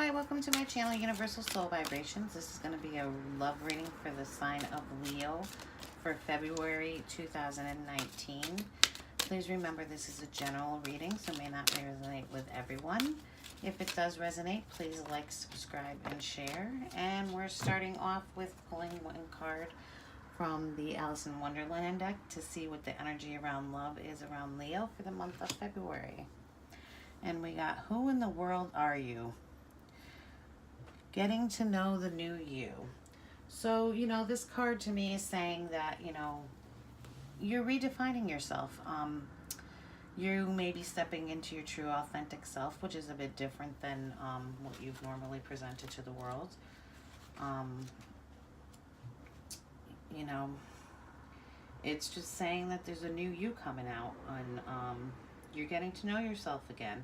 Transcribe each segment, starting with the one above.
Hi, welcome to my channel, Universal Soul Vibrations. This is going to be a love reading for the sign of Leo for February 2019. Please remember this is a general reading, so it may not resonate with everyone. If it does resonate, please like, subscribe, and share. And we're starting off with pulling one card from the Alice in Wonderland deck to see what the energy around love is around Leo for the month of February. And we got, who in the world are you? Getting to know the new you. So, this card to me is saying that, you're redefining yourself. You may be stepping into your true authentic self, which is a bit different than what you've normally presented to the world. It's just saying that there's a new you coming out, and you're getting to know yourself again.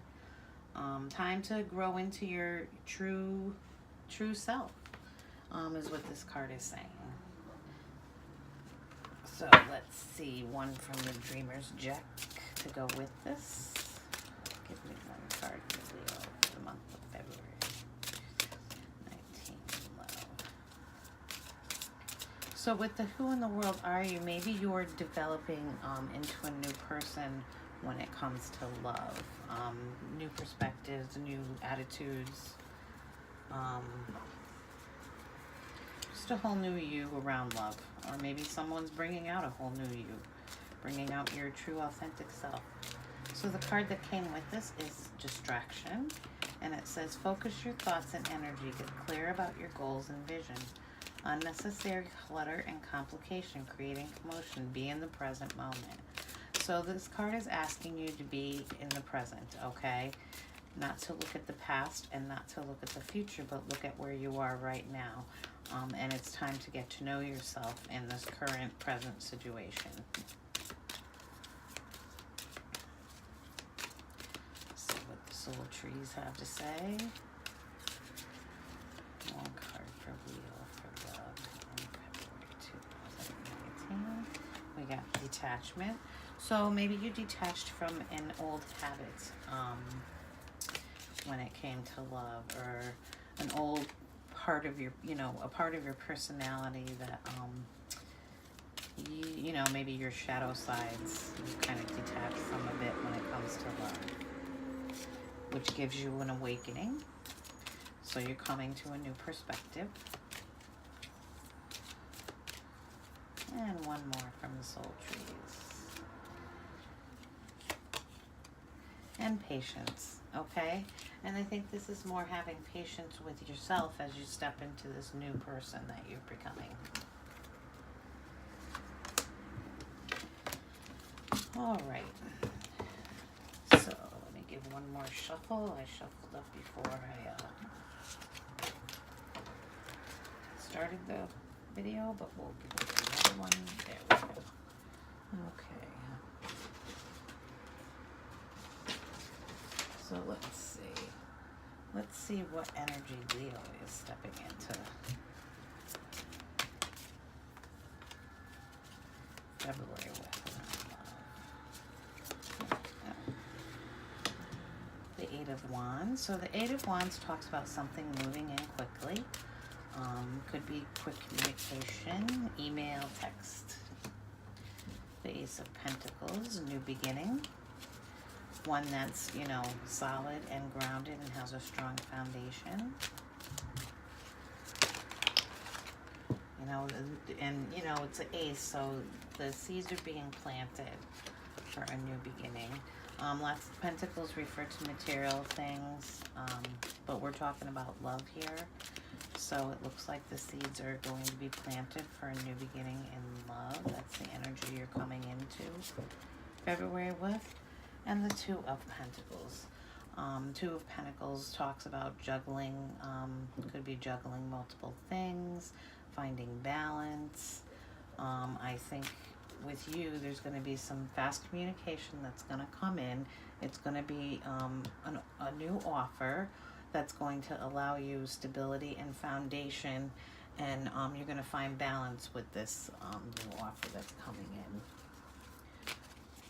Time to grow into your true self, is what this card is saying. So let's see one from the Dreamer's deck to go with this. Give me one card for Leo for the month of February 19 love. So with the who in the world are you, maybe you're developing into a new person when it comes to love. New perspectives, new attitudes. Just a whole new you around love. Or maybe someone's bringing out a whole new you. Bringing out your true authentic self. So the card that came with this is distraction. And it says, focus your thoughts and energy. Get clear about your goals and vision. Unnecessary clutter and complication, creating commotion. Be in the present moment. So this card is asking you to be in the present, okay? Not to look at the past and not to look at the future, but look at where you are right now. And it's time to get to know yourself in this current present situation. Let's see what the soul trees have to say. One card for Leo for love in February 2019. We got detachment. So maybe you detached from an old habit when it came to love, or an old part of your, a part of your personality that, maybe your shadow sides you kind of detach from a bit when it comes to love, which gives you an awakening. So you're coming to a new perspective. And one more from the soul trees. And patience, okay? And I think this is more having patience with yourself as you step into this new person that you're becoming. All right. So let me give one more shuffle. I shuffled up before I started the video, but we'll give it another one. There we go. Okay. So let's see. Let's see what energy Leo is stepping into. February with. The Eight of Wands. So the Eight of Wands talks about something moving in quickly. Could be quick communication, email, text. The Ace of Pentacles, new beginning. One that's, solid and grounded and has a strong foundation. It's an ace, so the seeds are being planted for a new beginning. Lots of pentacles refer to material things, but we're talking about love here. So it looks like the seeds are going to be planted for a new beginning in love. That's the energy you're coming into February with. And the Two of Pentacles. Two of Pentacles talks about juggling, could be juggling multiple things, finding balance. I think with you, there's going to be some fast communication that's going to come in. It's going to be a new offer that's going to allow you stability and foundation, and you're going to find balance with this new offer that's coming in.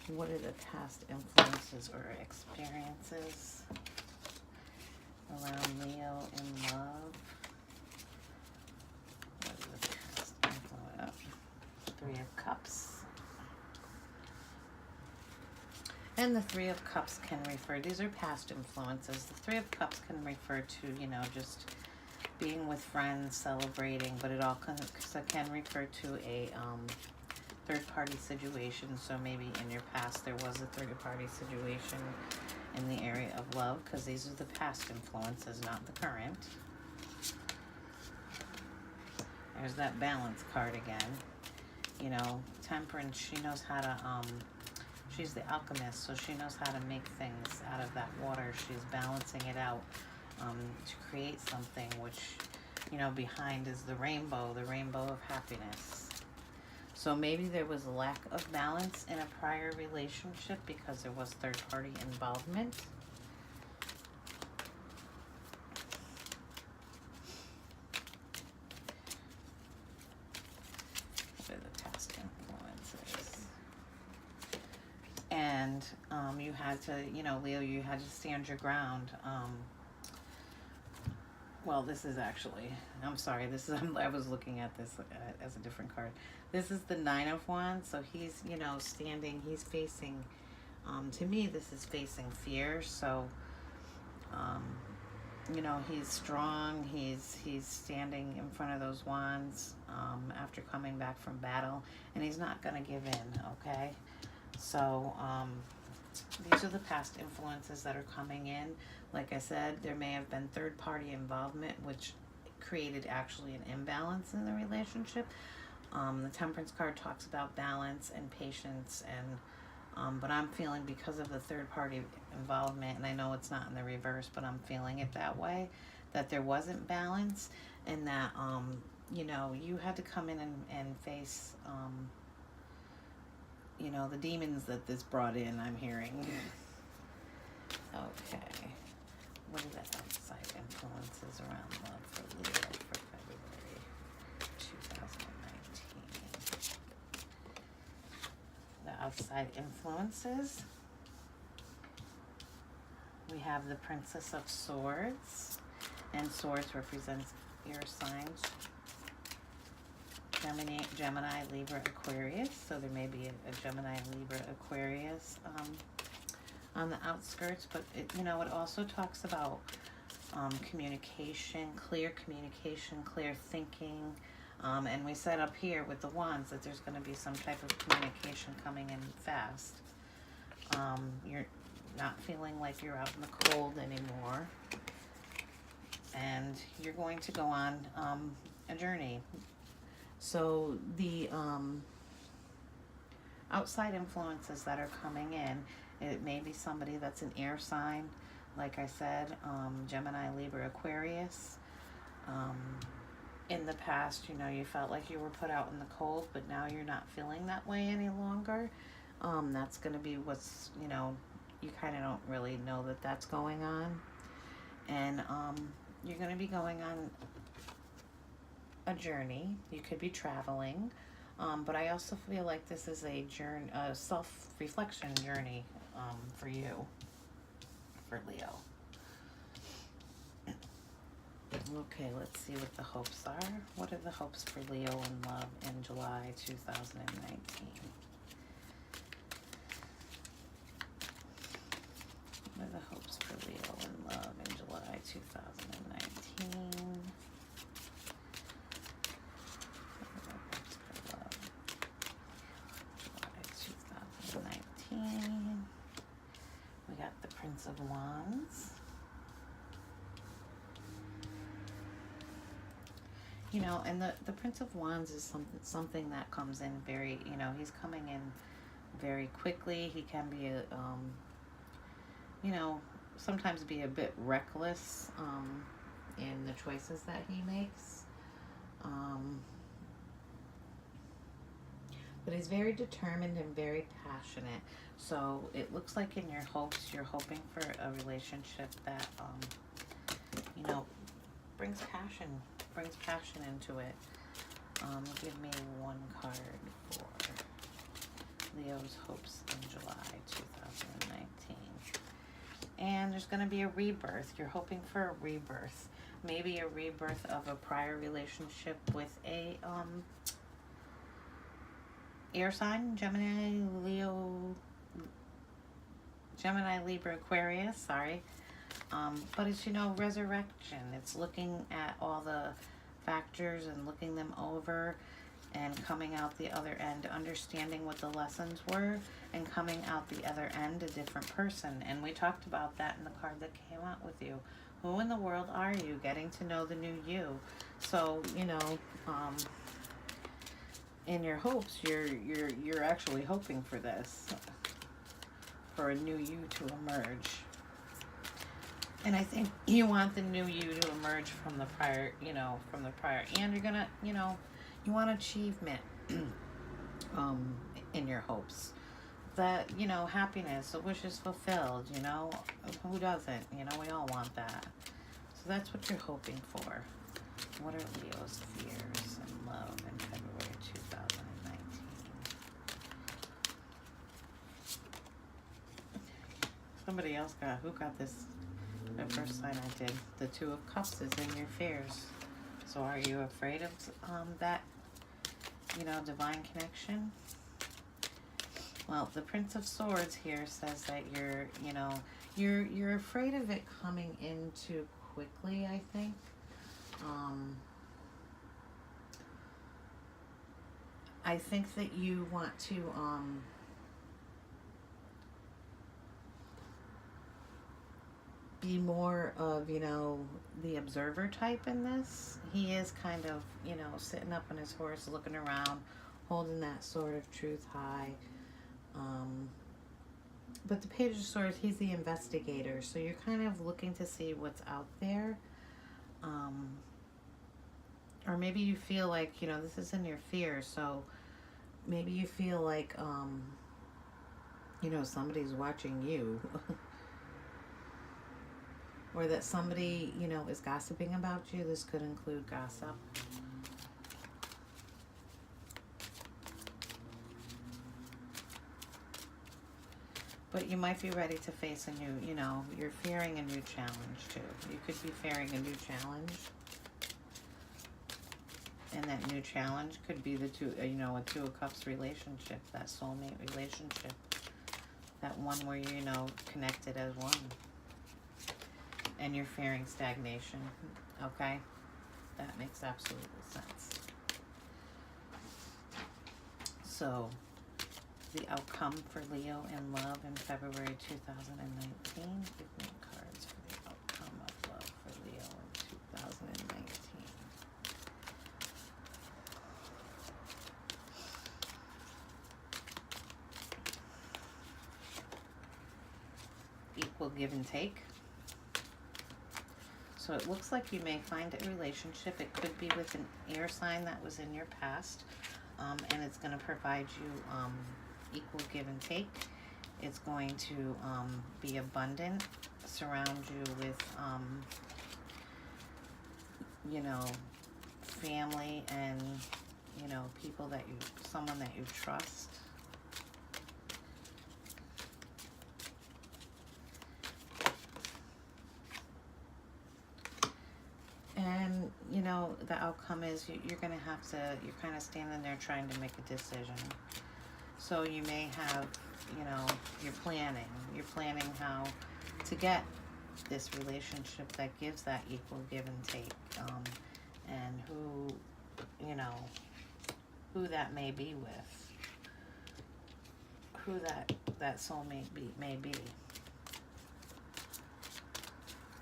What are the past influences or experiences? around Leo in love. What is the past influence? Three of Cups. And the Three of Cups can refer, these are past influences. The Three of Cups can refer to, you know, just being with friends, celebrating, but it all can refer to a third-party situation. So maybe in your past there was a third-party situation in the area of love, because these are the past influences, not the current. There's that Balance card again. You know, Temperance, she knows how to, she's the alchemist, so she knows how to make things out of that water. She's balancing it out to create something, which, you know, behind is the rainbow of happiness. So maybe there was a lack of balance in a prior relationship because there was third-party involvement. What are the past influences? And you had to, you know, Leo, you had to stand your ground. Well, this is actually, I'm sorry, this is, I was looking at this as a different card. This is the Nine of Wands, so he's, you know, standing, he's facing, to me, this is facing fear, so, you know, he's strong, he's standing in front of those wands, after coming back from battle, and he's not going to give in, okay? So, these are the past influences that are coming in. Like I said, there may have been third-party involvement, which created actually an imbalance in the relationship. The Temperance card talks about balance and patience, and but I'm feeling because of the third-party involvement, and I know it's not in the reverse, but I'm feeling it that way, that there wasn't balance, and that, you know, you had to come in and face, you know, the demons that this brought in, I'm hearing. Okay. What are the outside influences around love for Leo for February 2019? The outside influences. We have the Princess of Swords, and swords represents air signs. Gemini, Libra, Aquarius. So there may be a Gemini, Libra, Aquarius on the outskirts, but it, you know, it also talks about communication, clear thinking, and we said up here with the wands that there's going to be some type of communication coming in fast. You're not feeling like you're out in the cold anymore, and you're going to go on a journey. So the outside influences that are coming in, it may be somebody that's an air sign, like I said, Gemini, Libra, Aquarius. In the past, you know, you felt like you were put out in the cold, but now you're not feeling that way any longer. That's going to be what's, you know, you kind of don't really know that that's going on. And you're going to be going on a journey. You could be traveling, but I also feel like this is a journey, a self-reflection journey for you, for Leo. Okay, let's see what the hopes are. What are the hopes for Leo in love in July 2019? What are the hopes for Leo in love in July 2019? We got the Prince of Wands. You know, and the Prince of Wands is something that comes in very, you know, he's coming in very quickly. He can be, you know, sometimes be a bit reckless in the choices that he makes. But he's very determined and very passionate. So it looks like in your hopes, you're hoping for a relationship that, you know, brings passion into it. Give me one card for Leo's hopes in July 2019. And there's going to be a rebirth. You're hoping for a rebirth. Maybe a rebirth of a prior relationship with a air sign, Gemini, Leo, Gemini, Libra, Aquarius, sorry. But it's, you know, resurrection. It's looking at all the factors and looking them over and coming out the other end, understanding what the lessons were and coming out the other end a different person. And we talked about that in the card that came out with you. Who in the world are you? Getting to know the new you. So, you know, in your hopes, you're actually hoping for this, for a new you to emerge. And I think you want the new you to emerge from the prior, you know, and you're gonna, you know, you want achievement in your hopes. That, you know, happiness, a wish is fulfilled, you know, who doesn't? You know, we all want that. So that's what you're hoping for. What are Leo's fears and love in February 2019? Somebody else who got this? The first sign I did. The Two of Cups is in your fears. So are you afraid of that, you know, divine connection? Well, the Prince of Swords here says that you're, you know, you're afraid of it coming in too quickly, I think. I think that you want to be more of, you know, the observer type in this. He is kind of, you know, sitting up on his horse, looking around, holding that sword of truth high. But the Page of Swords, he's the investigator, so you're kind of looking to see what's out there. Or maybe you feel like, you know, this is in your fear, so maybe you feel like, you know, somebody's watching you. Or that somebody, you know, is gossiping about you. This could include gossip. But you might be ready to face a new, you know, you're fearing a new challenge too. You could be fearing a new challenge. And that new challenge could be the two, you know, a Two of Cups relationship, that soulmate relationship. That one where you're, you know, connected as one. And you're fearing stagnation, okay? That makes absolute sense. So, the outcome for Leo in love in February 2019. Give me cards for the outcome of love for Leo in 2019. Equal give and take. So it looks like you may find a relationship. It could be with an air sign that was in your past, and it's going to provide you equal give and take. It's going to be abundant, surround you with, you know, family and, you know, people that you, someone that you trust. And, you know, the outcome is you're going to have to, you're kind of standing there trying to make a decision. So you may have, you know, you're planning how to get this relationship that gives that equal give and take, and who, you know, who that may be with, who that soulmate may be.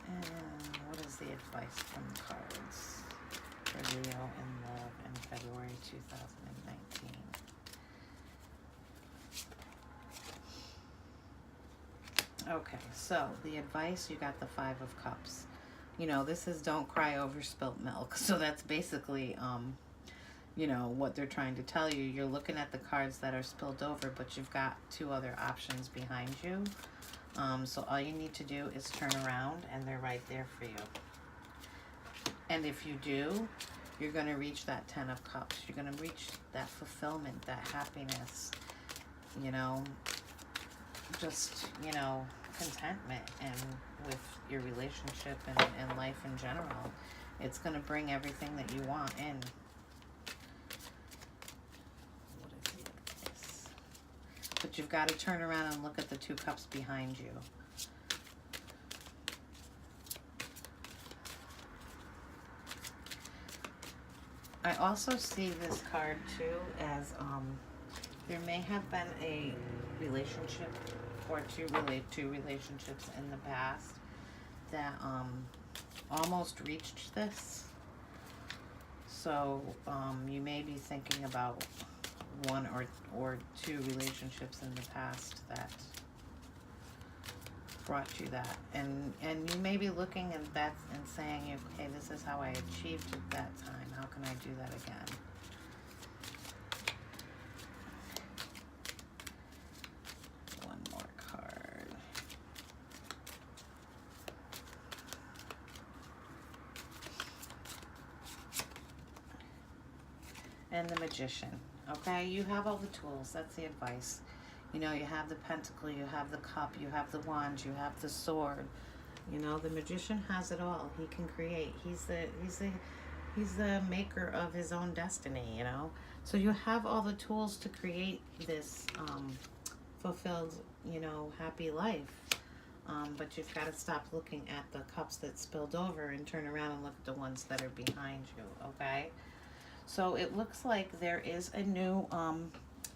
And what is the advice from the cards for Leo in love in February 2019? Okay, so the advice, you got the Five of Cups. You know, this is don't cry over spilt milk. So that's basically, you know, what they're trying to tell you. You're looking at the cards that are spilled over, but you've got two other options behind you. So all you need to do is turn around and they're right there for you. And if you do, you're going to reach that Ten of Cups. You're going to reach that fulfillment, that happiness, you know, just, you know, contentment and with your relationship and life in general. It's going to bring everything that you want in. What is the advice? But you've got to turn around and look at the 2 cups behind you. I also see this card too as there may have been a relationship or two relationships in the past that almost reached this. So you may be thinking about 1 or 2 relationships in the past that brought you that, and you may be looking at that and saying, okay, this is how I achieved it that time. How can I do that again? One more card. And the Magician. Okay, you have all the tools. That's the advice. You know, you have the pentacle, you have the cup, you have the wand, you have the sword. You know, the Magician has it all. He can create. He's the maker of his own destiny, you know. So you have all the tools to create this fulfilled, you know, happy life. But you've got to stop looking at the cups that spilled over and turn around and look at the ones that are behind you, okay? So it looks like there is a new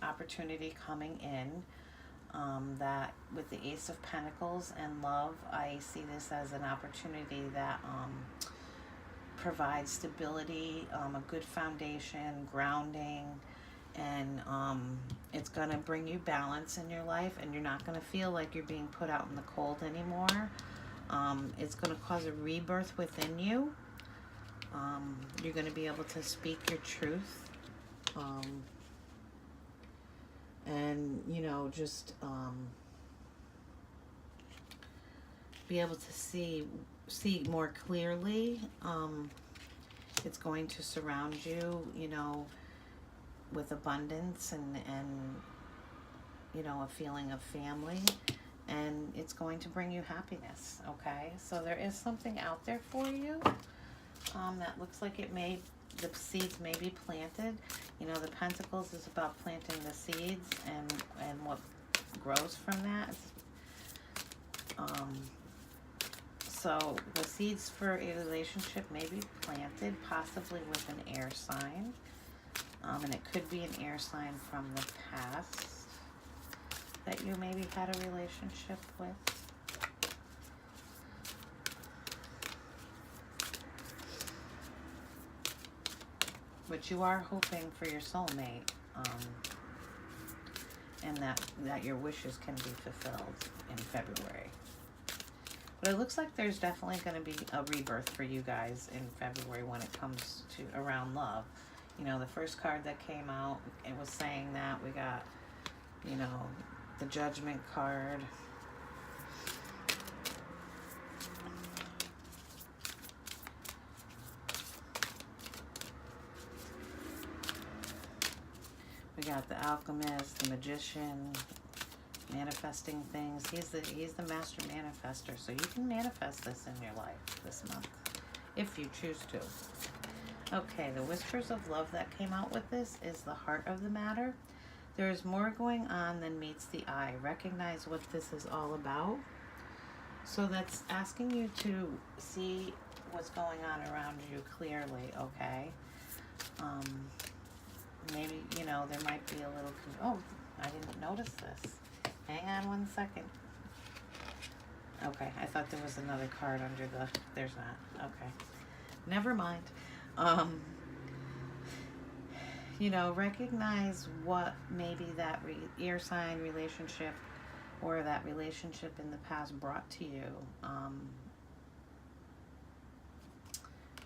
opportunity coming in, that with the Ace of Pentacles and love, I see this as an opportunity that provides stability, a good foundation, grounding, and it's going to bring you balance in your life, and you're not going to feel like you're being put out in the cold anymore. It's going to cause a rebirth within you. You're going to be able to speak your truth. And, you know, just be able to see more clearly. It's going to surround you, you know, with abundance and you know, a feeling of family. And it's going to bring you happiness, okay? So there is something out there for you that looks like the seeds may be planted. You know, the Pentacles is about planting the seeds and what grows from that. So the seeds for a relationship may be planted, possibly with an air sign. And it could be an air sign from the past that you maybe had a relationship with. But you are hoping for your soulmate, and that your wishes can be fulfilled in February. But it looks like there's definitely going to be a rebirth for you guys in February when it comes to around love. You know, the first card that came out, it was saying that we got, you know, the Judgment card. We got the Alchemist, the Magician, manifesting things. He's the master manifester, so you can manifest this in your life this month if you choose to. Okay, the Whispers of Love that came out with this is the heart of the matter. There is more going on than meets the eye. Recognize what this is all about. So that's asking you to see what's going on around you clearly, okay? Maybe, you know, there might be a little... Oh, I didn't notice this. Hang on one second. Okay, I thought there was another card under the... There's not. Okay. Never mind. You know, recognize what maybe that air sign relationship or that relationship in the past brought to you.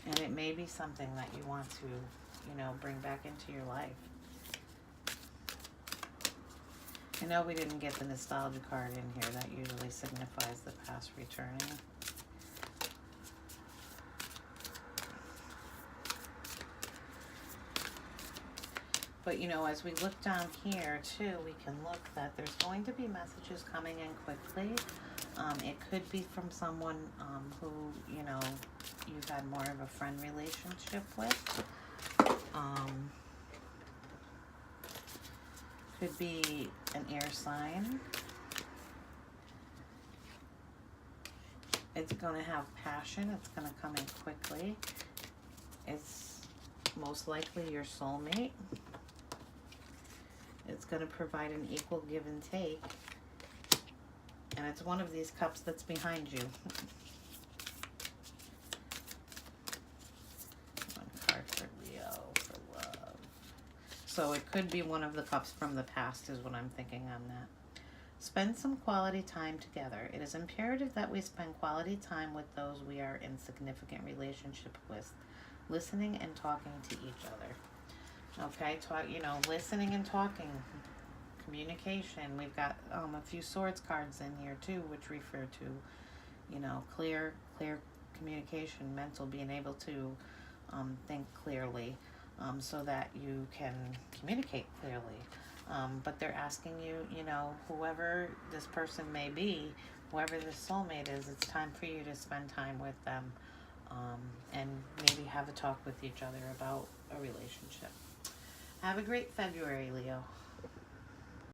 And it may be something that you want to, you know, bring back into your life. I know we didn't get the nostalgia card in here. That usually signifies the past returning. But, you know, as we look down here, too, we can look that there's going to be messages coming in quickly. It could be from someone who, you know, you've had more of a friend relationship with. Could be an air sign. It's going to have passion. It's going to come in quickly. It's most likely your soulmate. It's going to provide an equal give and take. And it's one of these cups that's behind you. One card for Leo for love. So it could be one of the cups from the past is what I'm thinking on that. Spend some quality time together. It is imperative that we spend quality time with those we are in significant relationship with, listening and talking to each other. Okay, listening and talking, communication. We've got a few swords cards in here too, which refer to, clear communication, mental, being able to think clearly, so that you can communicate clearly. But they're asking you, whoever this person may be, whoever this soulmate is, it's time for you to spend time with them, and maybe have a talk with each other about a relationship. Have a great February, Leo.